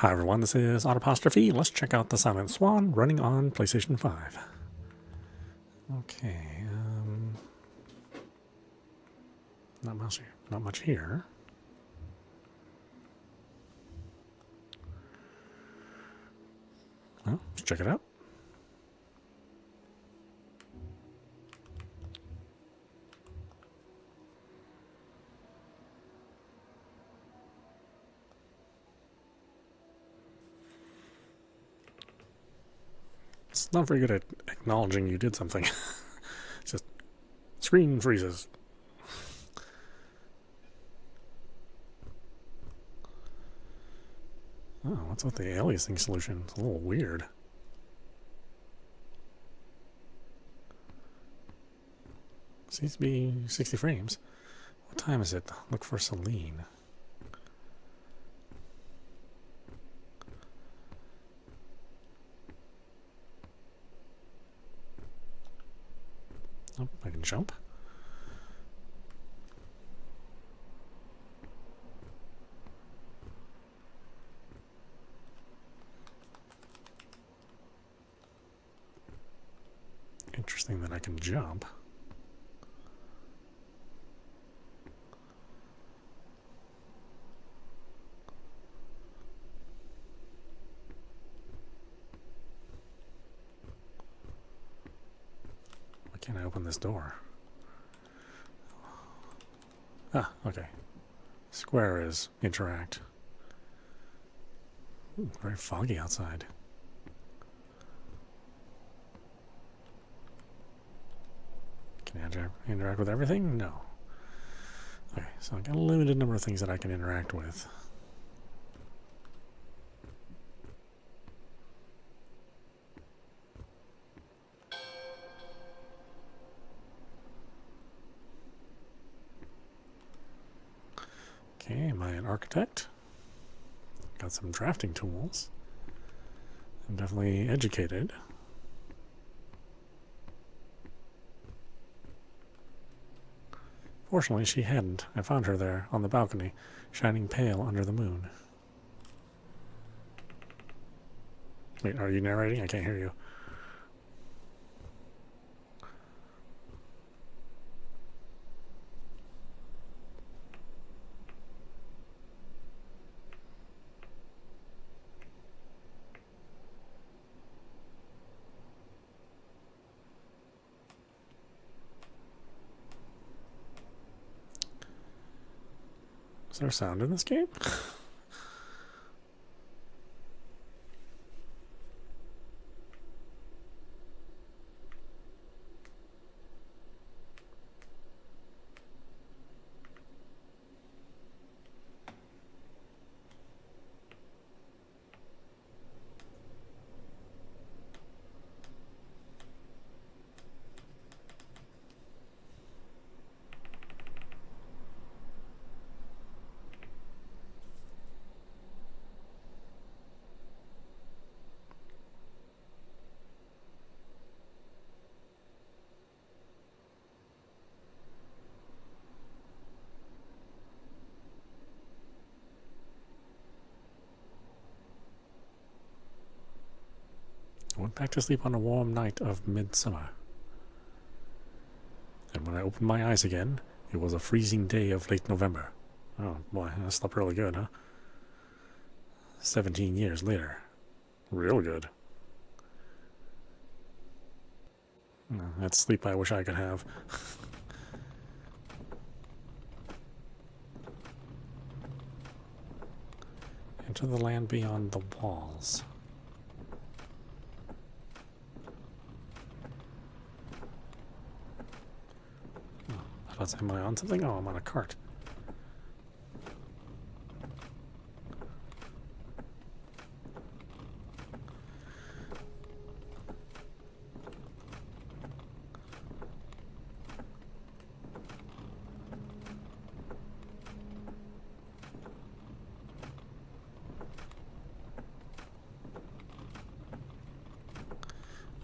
Hi everyone, this is audap. Let's check out the Silent Swan running on PlayStation 5. Okay, not much here. Well, let's check it out. It's not very good at acknowledging you did something. It's just screen freezes. Oh, what's with the aliasing solution? It's a little weird. Seems to be 60 frames. What time is it? Look for Celine. Oh, I can jump. Interesting that I can jump. Why can't I open this door? Ah, okay. Square is interact. Ooh, very foggy outside. Can I interact with everything? No. Okay, so I got a limited number of things that I can interact with. Okay, am I an architect? Got some drafting tools. I'm definitely educated. Fortunately, she hadn't. I found her there on the balcony, shining pale under the moon. Wait, are you narrating? I can't hear you. Is there sound in this game? I went back to sleep on a warm night of midsummer. And when I opened my eyes again, it was a freezing day of late November. Oh boy, I slept really good, huh? 17 years later. Real good. That's sleep I wish I could have. Enter the land beyond the walls. Am I on something? Oh, I'm on a cart.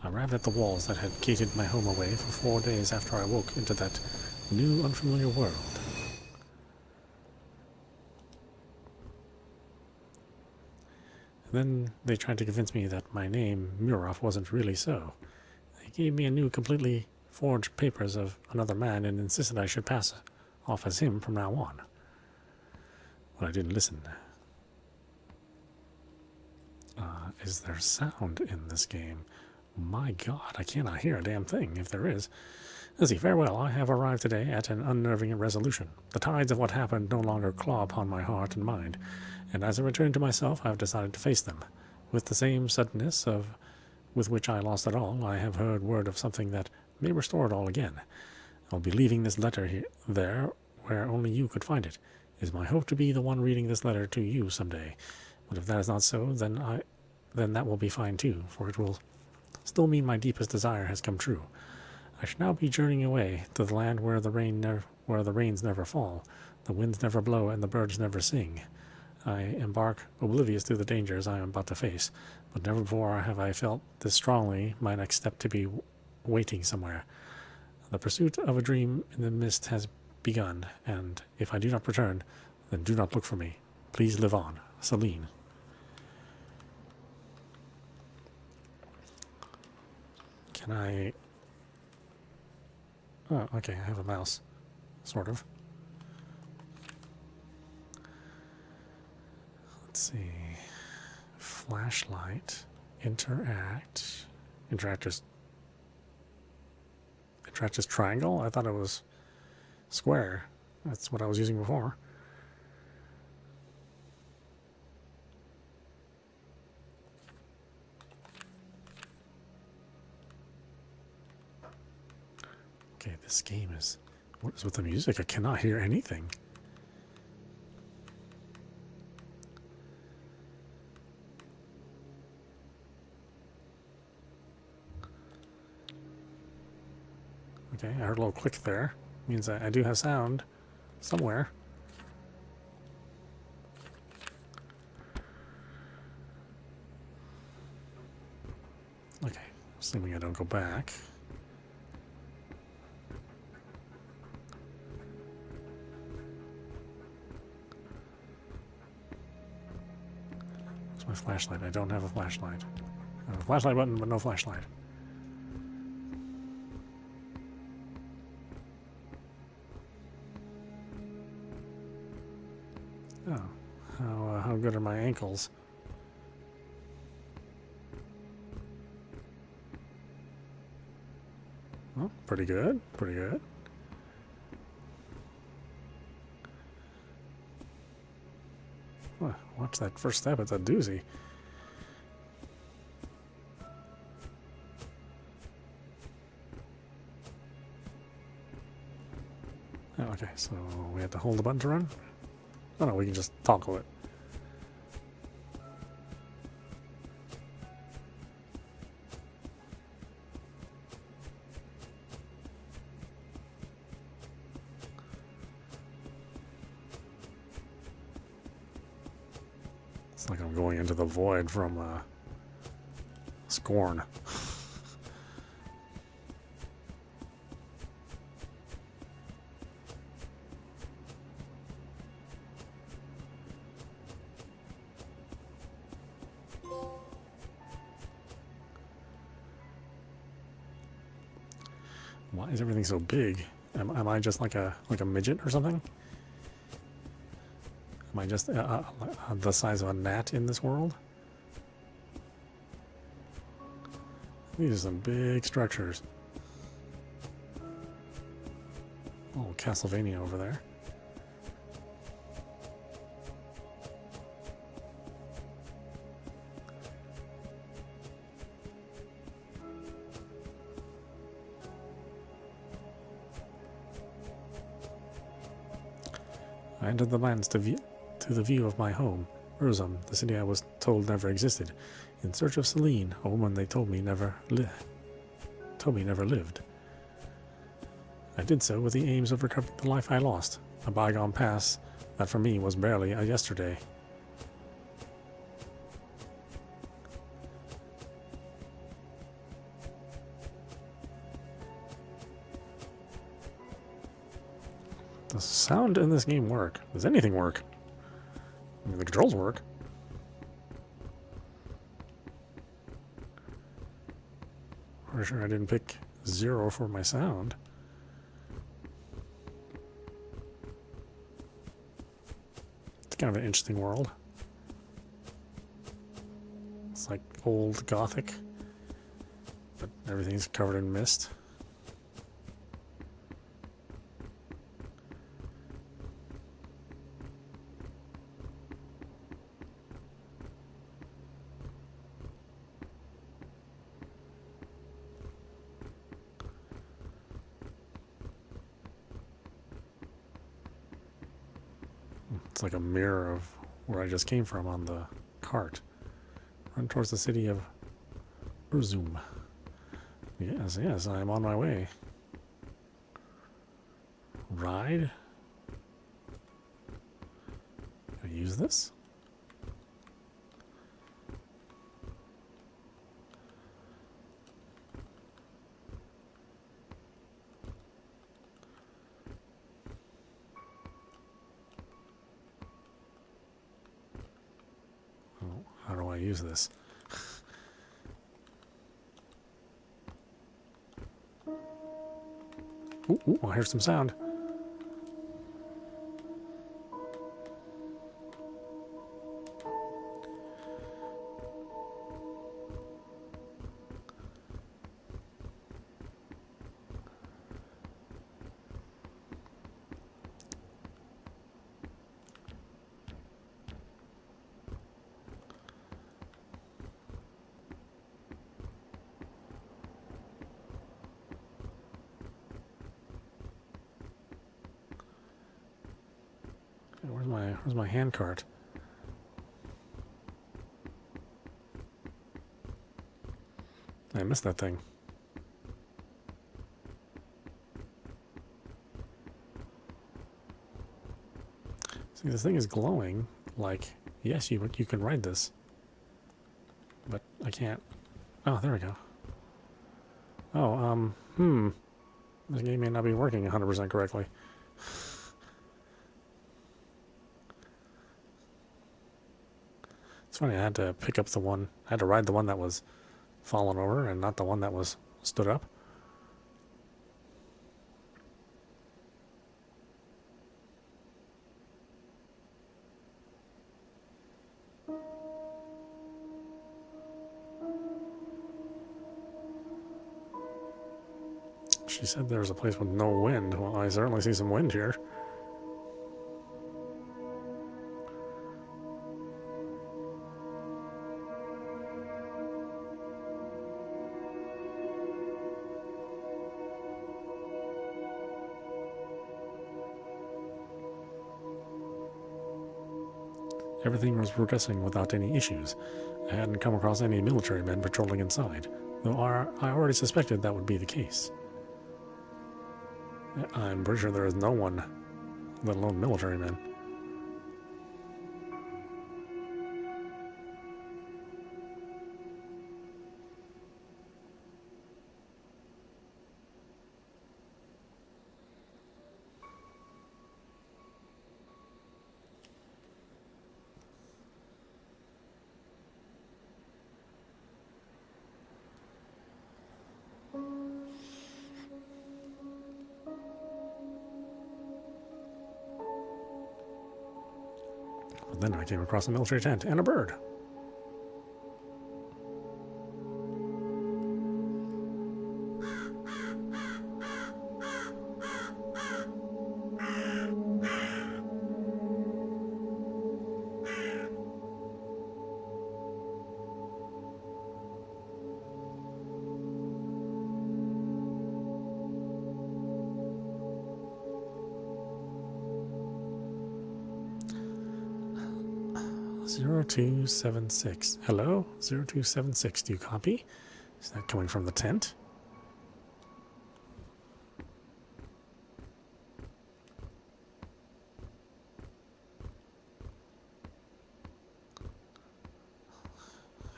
I arrived at the walls that had gated my home away for 4 days after I woke into that new, unfamiliar world. Then they tried to convince me that my name, Mirov, wasn't really so. They gave me a new, completely forged papers of another man and insisted I should pass off as him from now on. But I didn't listen. Is there sound in this game? My God, I cannot hear a damn thing, if there is. Lizzie, farewell. I have arrived today at an unnerving resolution. The tides of what happened no longer claw upon my heart and mind, and as I return to myself, I have decided to face them. With the same suddenness with which I lost it all, I have heard word of something that may restore it all again. I'll be leaving this letter there where only you could find it. It is my hope to be the one reading this letter to you someday. But if that is not so, then that will be fine too, for it will still mean my deepest desire has come true. I should now be journeying away to the land where the rains never fall, the winds never blow, and the birds never sing. I embark oblivious to the dangers I am about to face, but never before have I felt this strongly my next step to be waiting somewhere. The pursuit of a dream in the mist has begun, and if I do not return, then do not look for me. Please live on. Celine. Can I... Oh, okay, I have a mouse. Sort of. Let's see. Flashlight. Interact. Interact is triangle? I thought it was square. That's what I was using before. Okay, this game is... What is with the music? I cannot hear anything. Okay, I heard a little click there. Means I do have sound somewhere. Okay, assuming I don't go back. Where's my flashlight? I don't have a flashlight. I have a flashlight button, but no flashlight. Oh, how good are my ankles? Oh, pretty good, pretty good. Oh, watch that first step, it's a doozy. Oh, okay, so we have to hold the button to run? Oh no, we can just toggle it. It's like I'm going into the void from Scorn. Why is everything so big? Am I just like a midget or something? Am I just the size of a gnat in this world? These are some big structures. Oh, Castlevania over there. I entered the lands to the view of my home, Urzum, the city I was told never existed, in search of Celine, a woman they told me never lived. I did so with the aims of recovering the life I lost, a bygone past that for me was barely a yesterday. Does sound in this game work? Does anything work? I mean, the controls work. Pretty sure I didn't pick 0 for my sound. It's kind of an interesting world. It's like old Gothic, but everything's covered in mist. It's like a mirror of where I just came from on the cart. Run towards the city of Urzum. Yes, yes, I am on my way. Ride? Can I use this? Oh, how do I use this? Ooh, I hear some sound. Where's my hand cart? I missed that thing. See, this thing is glowing. Like, yes, you can ride this, but I can't. Oh, there we go. Oh, this game may not be working 100% correctly. It's funny, I had to pick up the one, I had to ride the one that was fallen over and not the one that was stood up. She said there was a place with no wind. Well, I certainly see some wind here. Everything was progressing without any issues. I hadn't come across any military men patrolling inside, though I already suspected that would be the case. I'm pretty sure there is no one, let alone military men. But then I came across a military tent and a bird. Zero 0276. Hello? 0276. Do you copy? Is that coming from the tent?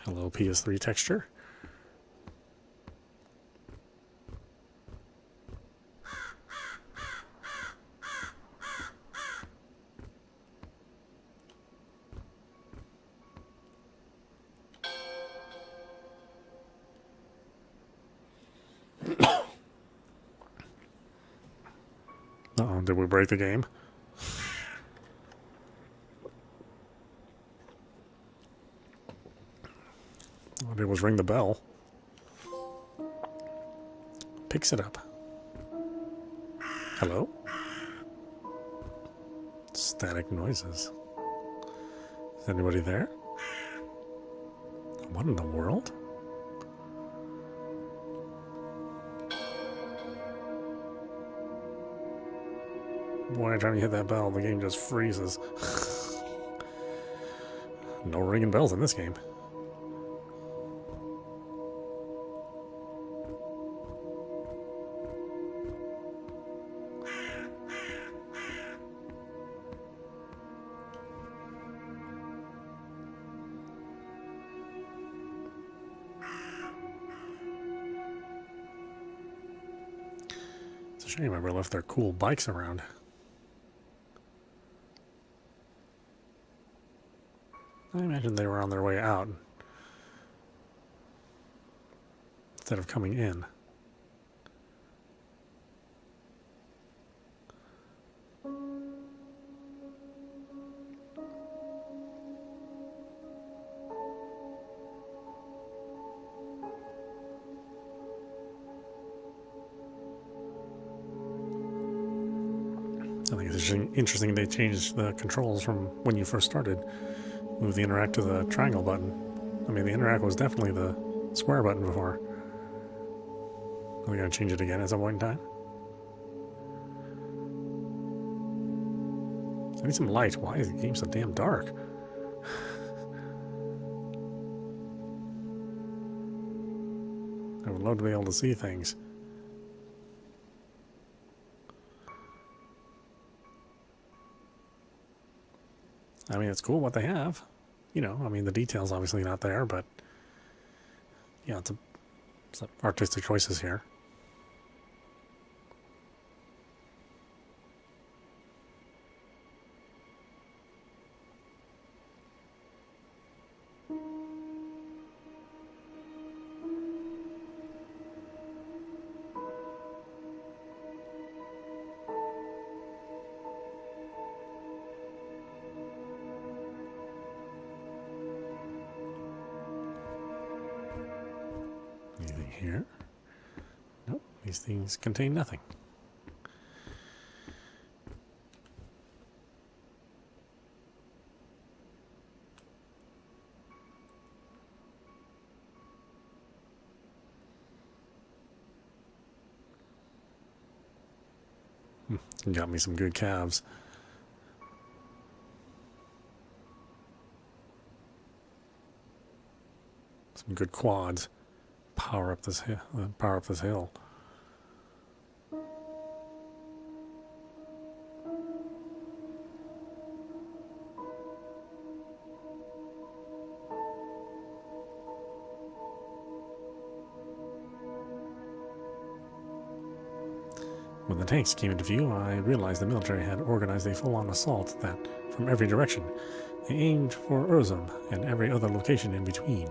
Hello, PS3 texture. Uh-oh, did we break the game? All I did was ring the bell. Picks it up. Hello? Static noises. Is anybody there? What in the world? Boy, every time you hit that bell, the game just freezes. No ringing bells in this game. It's a shame everybody left their cool bikes around. I imagine they were on their way out instead of coming in. I think it's interesting they changed the controls from when you first started. Move the interact to the triangle button. I mean, the interact was definitely the square button before. Are we going to change it again at some point in time? I need some light. Why is the game so damn dark? I would love to be able to see things. I mean, it's cool what they have. You know, I mean, the detail's obviously not there, but yeah, it's artistic choices here. Anything here? Nope, these things contain nothing. Got me some good calves. Some good quads. Power up this hill. When the tanks came into view, I realized the military had organized a full-on assault that, from every direction, they aimed for Urzum and every other location in between.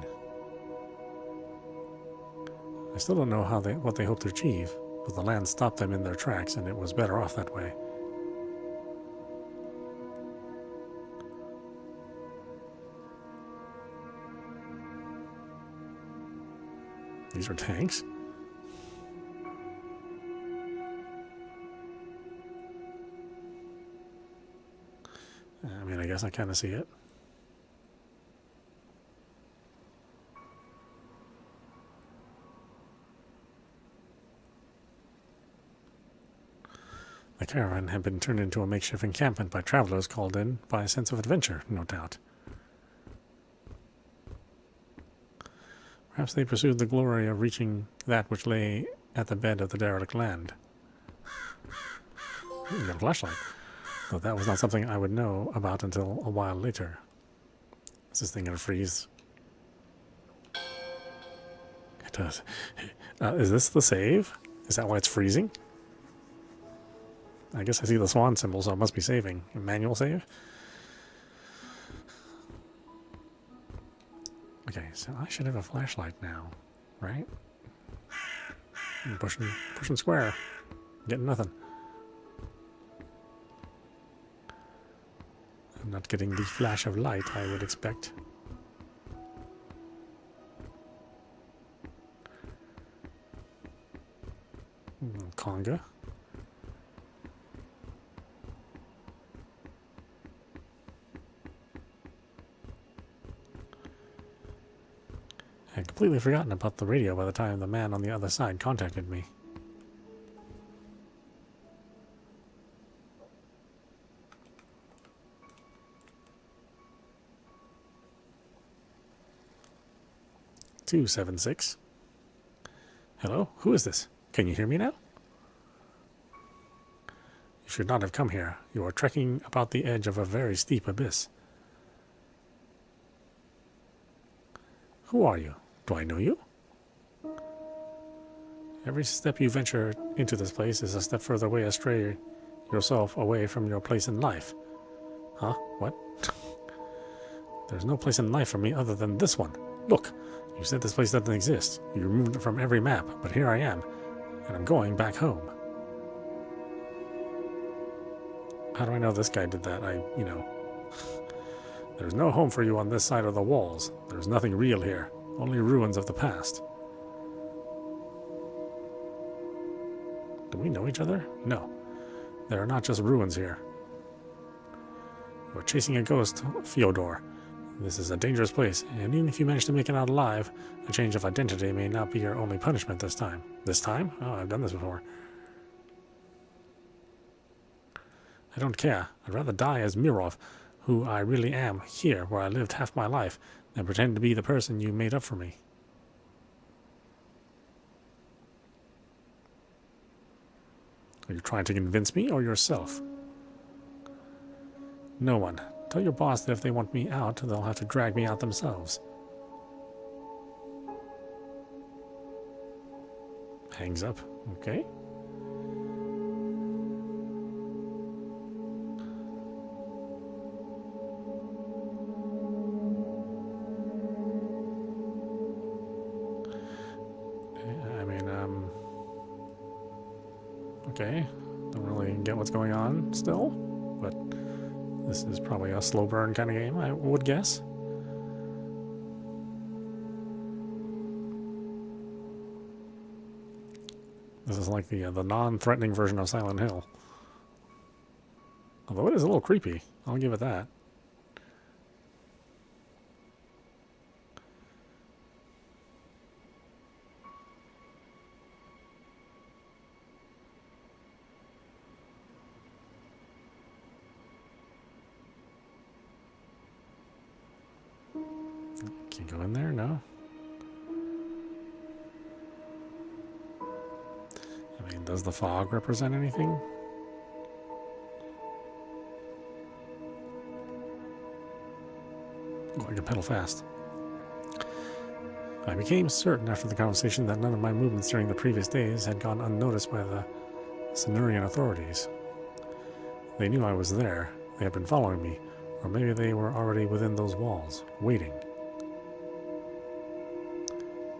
I still don't know what they hoped to achieve, but the land stopped them in their tracks, and it was better off that way. These are tanks? I mean, I guess I kind of see it. The caravan had been turned into a makeshift encampment by travelers called in by a sense of adventure, no doubt. Perhaps they pursued the glory of reaching that which lay at the bed of the derelict land. Ooh, got a flashlight. Though that was not something I would know about until a while later. Is this thing going to freeze? It does. Is this the save? Is that why it's freezing? I guess I see the swan symbol, so it must be saving. A manual save? Okay, so I should have a flashlight now, right? I'm pushing square. Getting nothing. I'm not getting the flash of light I would expect. Conga. I had completely forgotten about the radio by the time the man on the other side contacted me. "276. Hello? Who is this? Can you hear me now? You should not have come here. You are trekking about the edge of a very steep abyss. Who are you? Do I know you? Every step you venture into this place is a step further away astray yourself away from your place in life. Huh? What? There's no place in life for me other than this one. Look, you said this place doesn't exist. You removed it from every map, but here I am, and I'm going back home. How do I know this guy did that? There's no home for you on this side of the walls. There's nothing real here. Only ruins of the past. Do we know each other? No. There are not just ruins here. You're chasing a ghost, Fyodor. This is a dangerous place, and even if you manage to make it out alive, a change of identity may not be your only punishment this time. This time? Oh, I've done this before. I don't care. I'd rather die as Mirov, who I really am, here where I lived half my life, than pretend to be the person you made up for me. Are you trying to convince me or yourself? No one. Tell your boss that if they want me out, they'll have to drag me out themselves. Hangs up. Okay. Okay. Don't really get what's going on still, but this is probably a slow burn kind of game, I would guess. This is like the non-threatening version of Silent Hill. Although it is a little creepy, I'll give it that. Can you go in there? No. I mean, does the fog represent anything? Oh, I can pedal fast. I became certain after the conversation that none of my movements during the previous days had gone unnoticed by the Cenurian authorities. They knew I was there. They had been following me, or maybe they were already within those walls, waiting.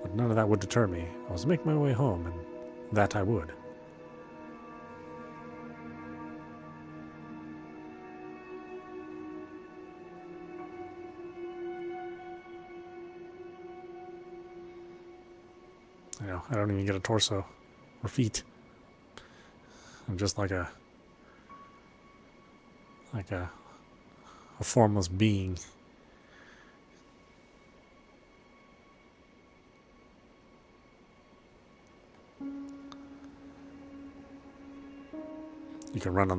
But none of that would deter me. I was to make my way home, and that I would. I don't even get a torso or feet. I'm just like a formless being. You can run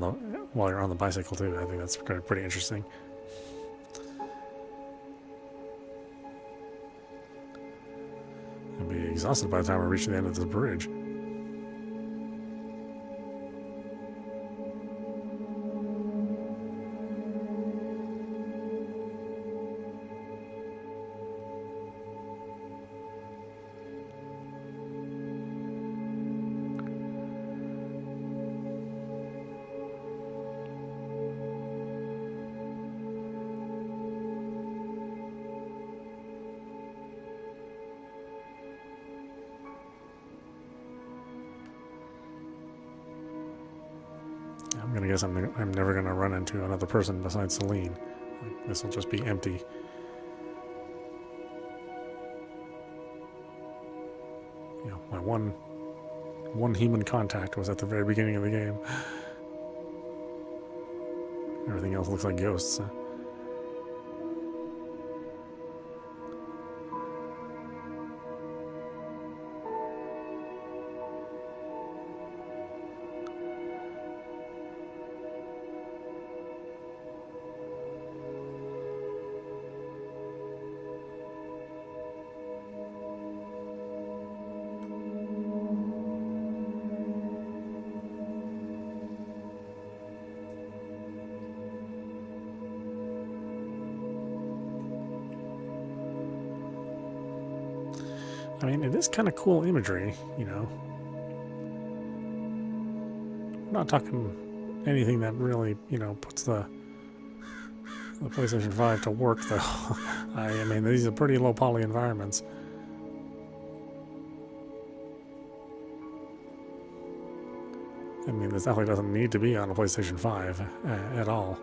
while you're on the bicycle too. I think that's pretty interesting. I'll be exhausted by the time I reach the end of this bridge. I'm gonna guess I'm never gonna run into another person besides Celine. This will just be empty. You know, my one human contact was at the very beginning of the game. Everything else looks like ghosts. I mean, it is kind of cool imagery, you know. I'm not talking anything that really, you know, puts the PlayStation 5 to work, though. I mean, these are pretty low poly environments. I mean, this definitely doesn't need to be on a PlayStation 5 at all.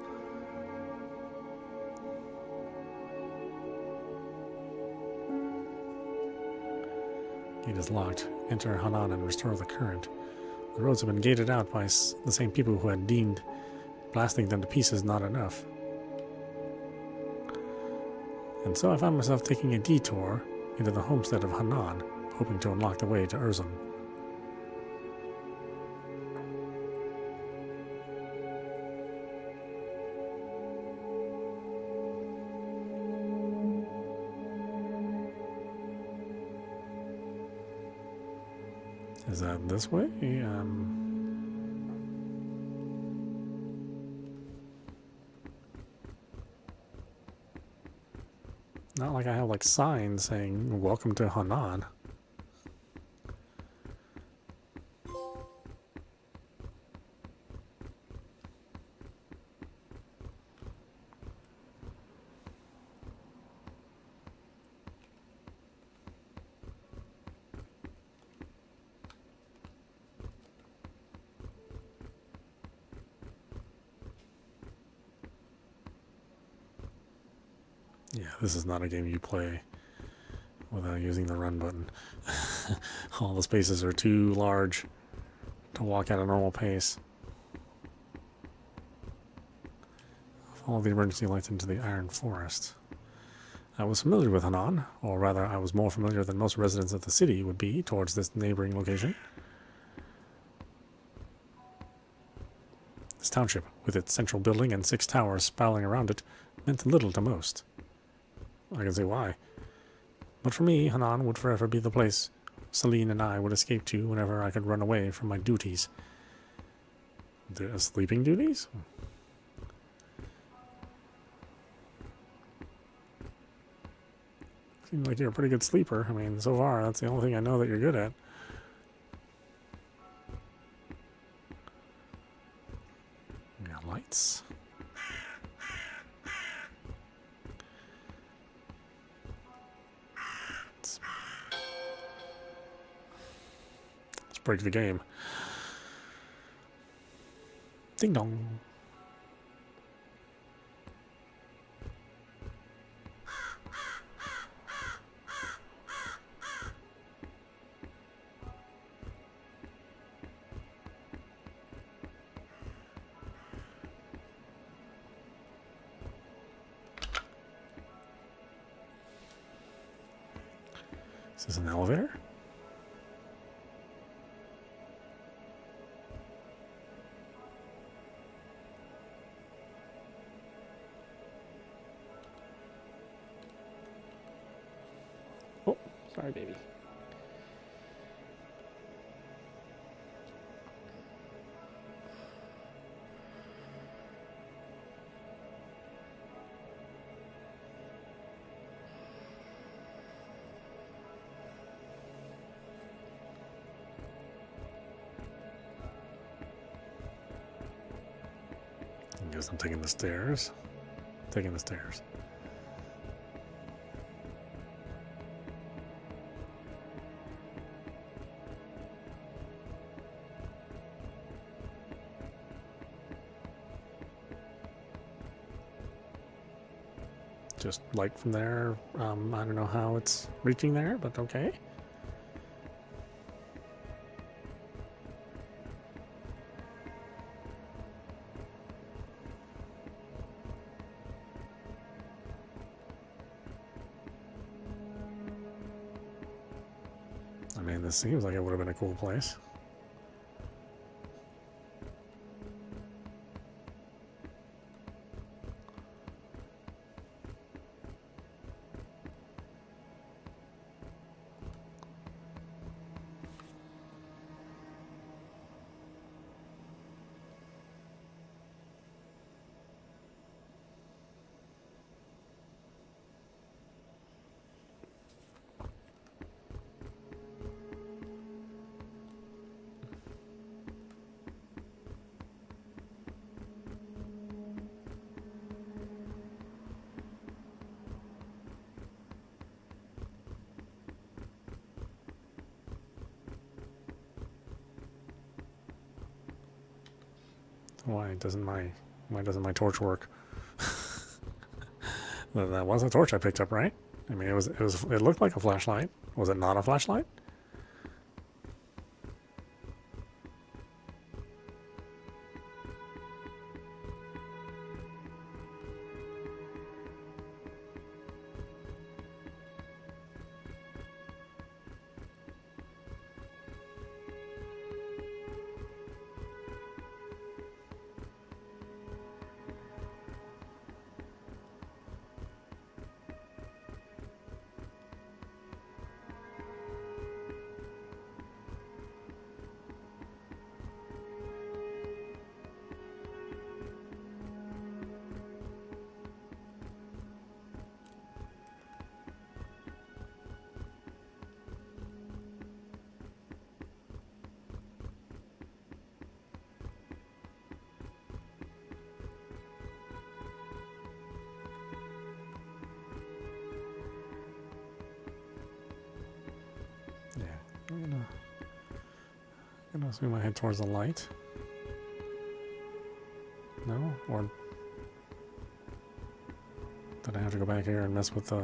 Gate is locked. Enter Hanan and restore the current. The roads have been gated out by the same people who had deemed blasting them to pieces not enough. And so I found myself taking a detour into the homestead of Hanan, hoping to unlock the way to Urzum. Is that this way? Not like I have like signs saying welcome to Hanan. Yeah, this is not a game you play without using the run button. All the spaces are too large to walk at a normal pace. Follow the emergency lights into the Iron Forest. I was familiar with Hanan, or rather I was more familiar than most residents of the city would be towards this neighboring location. This township, with its central building and 6 towers sprawling around it, meant little to most. I can see why. But for me, Hanan would forever be the place Celine and I would escape to whenever I could run away from my duties. The sleeping duties? Seems like you're a pretty good sleeper. I mean, so far, that's the only thing I know that you're good at. We got lights. Let's break the game. Ding dong. Is this an elevator? Oh, sorry, baby. I guess I'm taking the stairs. Taking the stairs. just light from there. I don't know how it's reaching there, but okay. I mean, this seems like it would have been a cool place. Why doesn't my torch work? That was a torch I picked up, right? I mean, it looked like a flashlight. Was it not a flashlight? Yeah, I'm gonna swing my head towards the light. No? Or did I have to go back here and mess with the...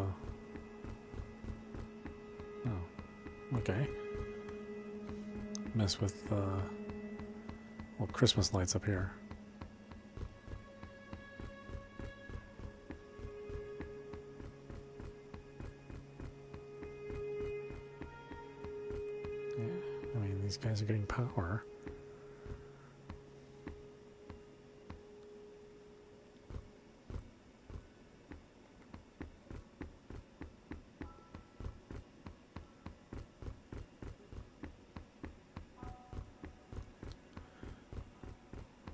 Oh, okay. Mess with the... well, Christmas lights up here. Yeah, I mean, these guys are getting power.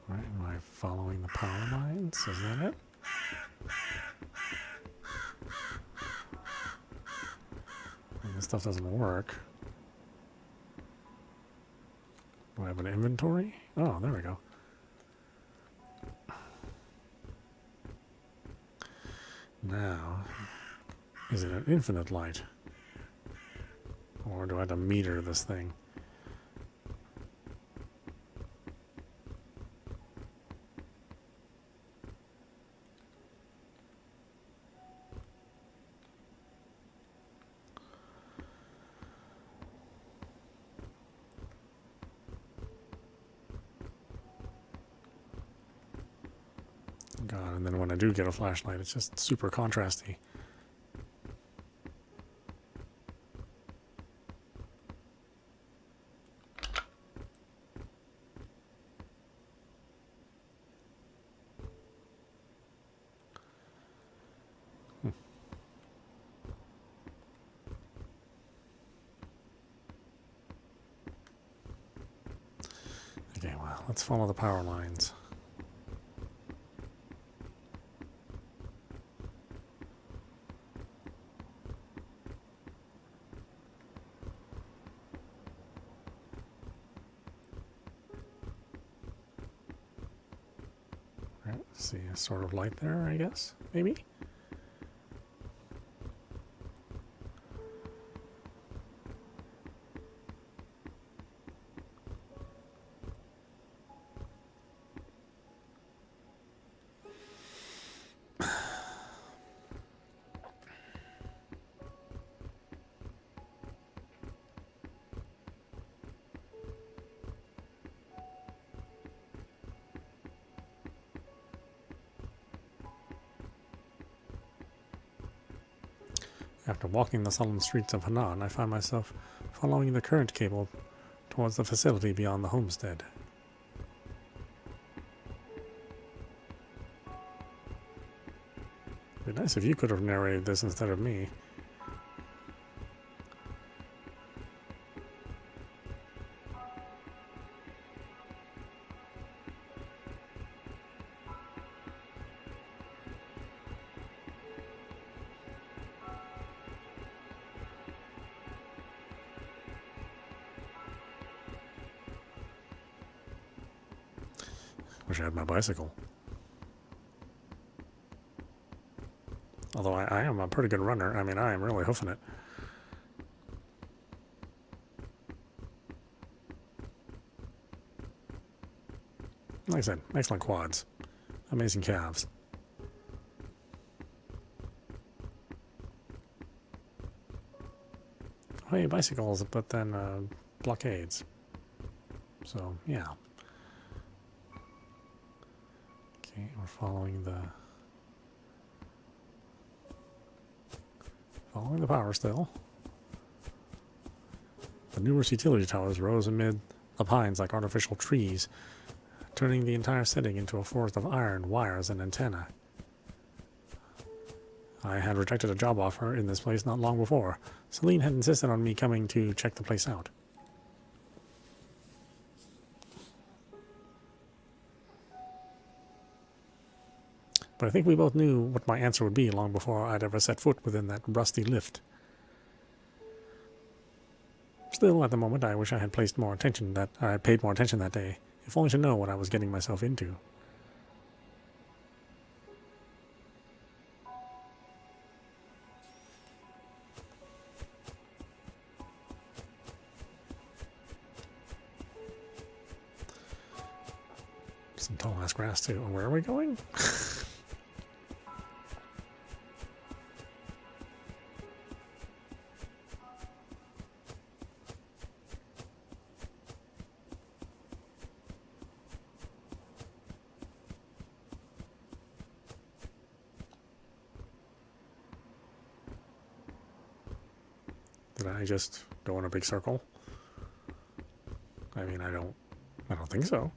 Right, am I following the power lines? Is that it? And this stuff doesn't work. Do I have an inventory? Oh, there we go. Now, is it an infinite light? Or do I have to meter this thing? God, and then when I do get a flashlight, it's just super contrasty. Okay, well, let's follow the power lines. Right, see a sort of light there, I guess, maybe? After walking the sullen streets of Hanan, I find myself following the current cable towards the facility beyond the homestead. It'd be nice if you could have narrated this instead of me. Wish I had my bicycle. Although I am a pretty good runner. I mean, I am really hoofing it. Like I said, excellent quads. Amazing calves. Oh, yeah, bicycles, but then blockades. So, yeah. Okay, we're following the power still. The numerous utility towers rose amid the pines like artificial trees, turning the entire setting into a forest of iron, wires, and antennae. I had rejected a job offer in this place not long before. Celine had insisted on me coming to check the place out. But I think we both knew what my answer would be long before I'd ever set foot within that rusty lift. Still, at the moment, I wish I had paid more attention that day, if only to know what I was getting myself into. Some tall ass grass too. Where are we going? Did I just go in a big circle? I mean, I don't think so.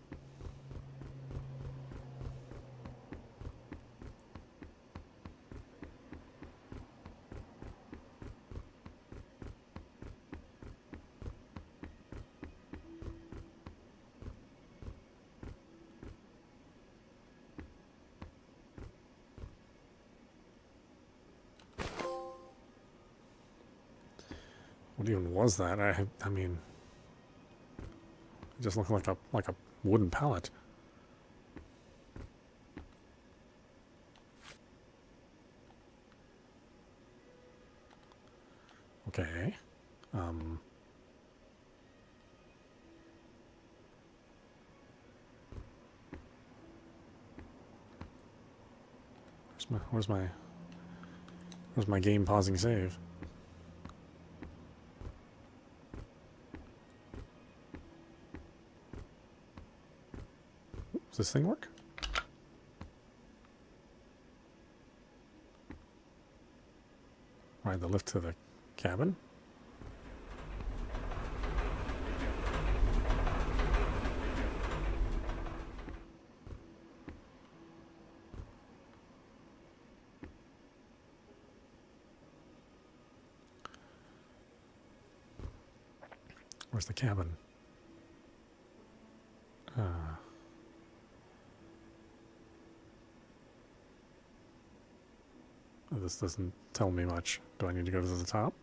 What even was that? I mean, it just looked like a wooden pallet. Okay. Where's my game pausing save? Does this thing work? Ride the lift to the cabin? Where's the cabin? This doesn't tell me much. Do I need to go to the top?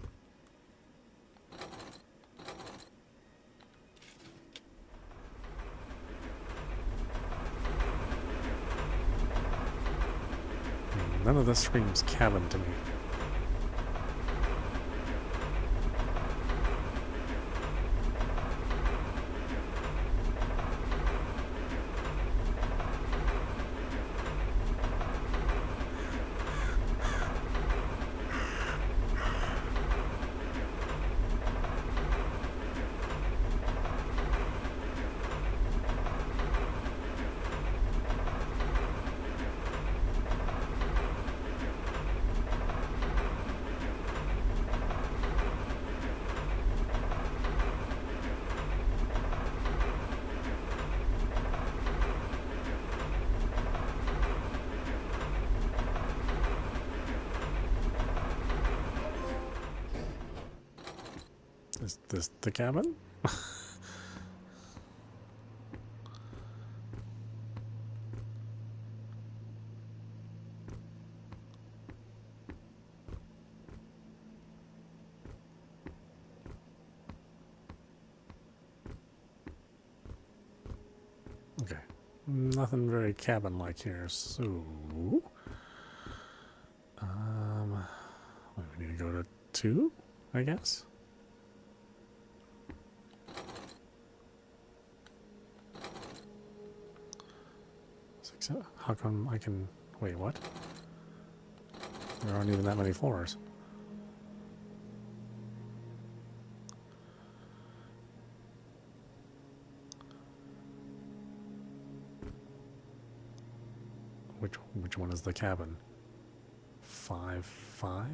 None of this screams cabin to me. Is this the cabin? Okay. Nothing very cabin-like here, so... we need to go to 2, I guess? How come I can... Wait, what? There aren't even that many floors. Which one is the cabin? 5, 5?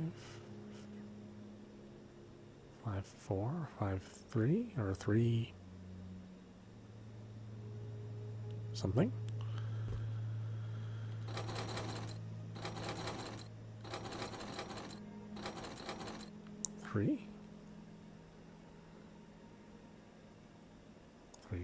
5, 4? 5, 3? Or 3... something? Three? 3...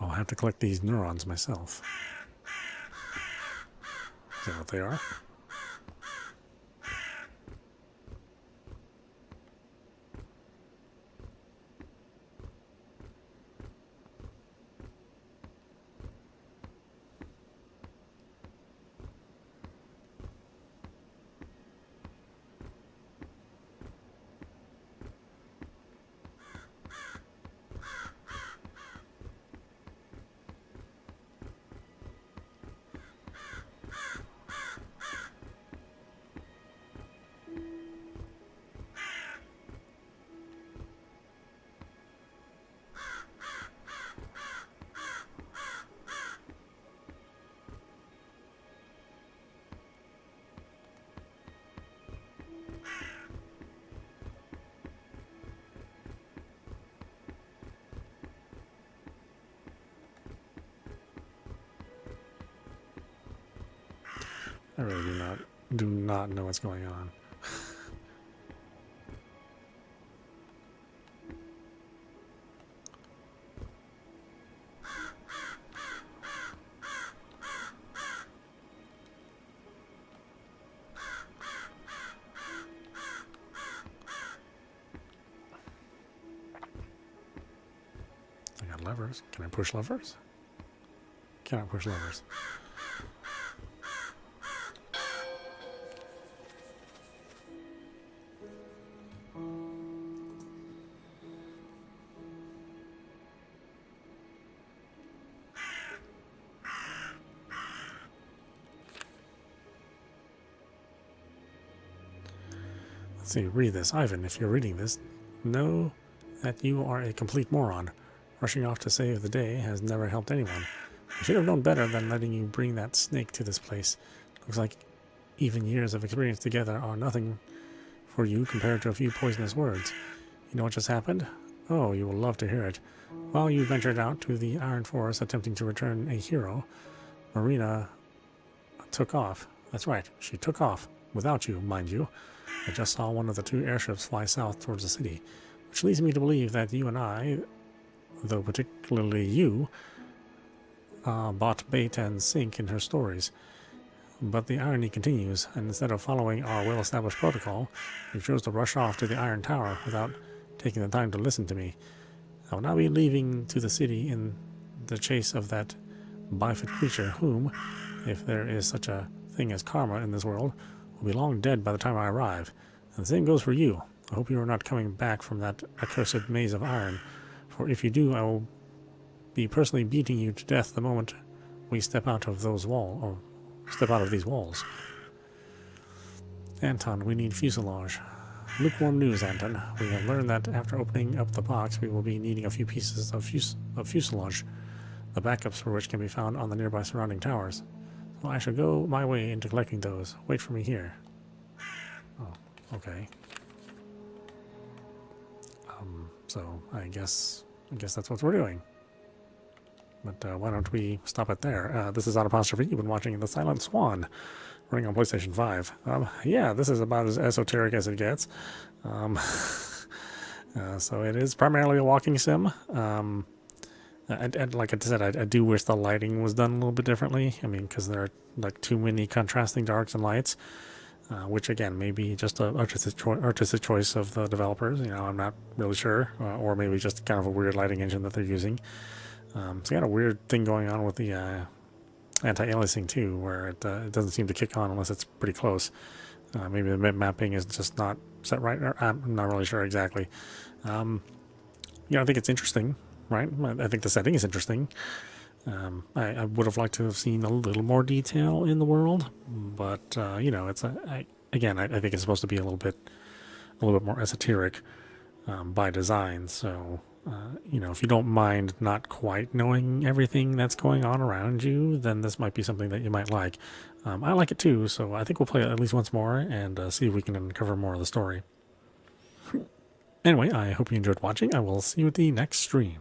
I'll have to collect these neurons myself. Is that what they are? I really do not know what's going on. I got levers. Can I push levers? Cannot push levers. Let's see, read this. Ivan, if you're reading this, know that you are a complete moron. Rushing off to save the day has never helped anyone. I should have known better than letting you bring that snake to this place. Looks like even years of experience together are nothing for you compared to a few poisonous words. You know what just happened? Oh, you will love to hear it. While you ventured out to the Iron Forest attempting to return a hero, Marina took off. That's right, she took off. Without you, mind you. I just saw one of the 2 airships fly south towards the city, which leads me to believe that you and I, though particularly you, bought bait and sink in her stories. But the irony continues, and instead of following our well-established protocol, you chose to rush off to the Iron Tower without taking the time to listen to me. I will now be leaving to the city in the chase of that bifid creature whom, if there is such a thing as karma in this world, will be long dead by the time I arrive. And the same goes for you. I hope you are not coming back from that accursed maze of iron, for if you do, I will be personally beating you to death the moment we step out of these walls. Anton, we need fuselage. Lukewarm news, Anton. We have learned that after opening up the box, we will be needing a few pieces of fuselage, the backups for which can be found on the nearby surrounding towers. So I shall go my way into collecting those. Wait for me here. Oh, okay. So I guess that's what we're doing. But why don't we stop it there? This is audap. You've been watching The Silent Swan, running on PlayStation 5. Yeah, this is about as esoteric as it gets. So it is primarily a walking sim. And like I said, I do wish the lighting was done a little bit differently. I mean, because there are like too many contrasting darks and lights, which again may be just an artistic choice of the developers. You know, I'm not really sure, or maybe just kind of a weird lighting engine that they're using. So you got a weird thing going on with the anti-aliasing too, where it doesn't seem to kick on unless it's pretty close. Maybe the map mapping is just not set right. I'm not really sure exactly. I think it's interesting, right? I think the setting is interesting. I would have liked to have seen a little more detail in the world, but it's I think it's supposed to be a little bit more esoteric by design. So if you don't mind not quite knowing everything that's going on around you, then this might be something that you might like. I like it too, so I think we'll play it at least once more and see if we can uncover more of the story. Anyway, I hope you enjoyed watching. I will see you at the next stream.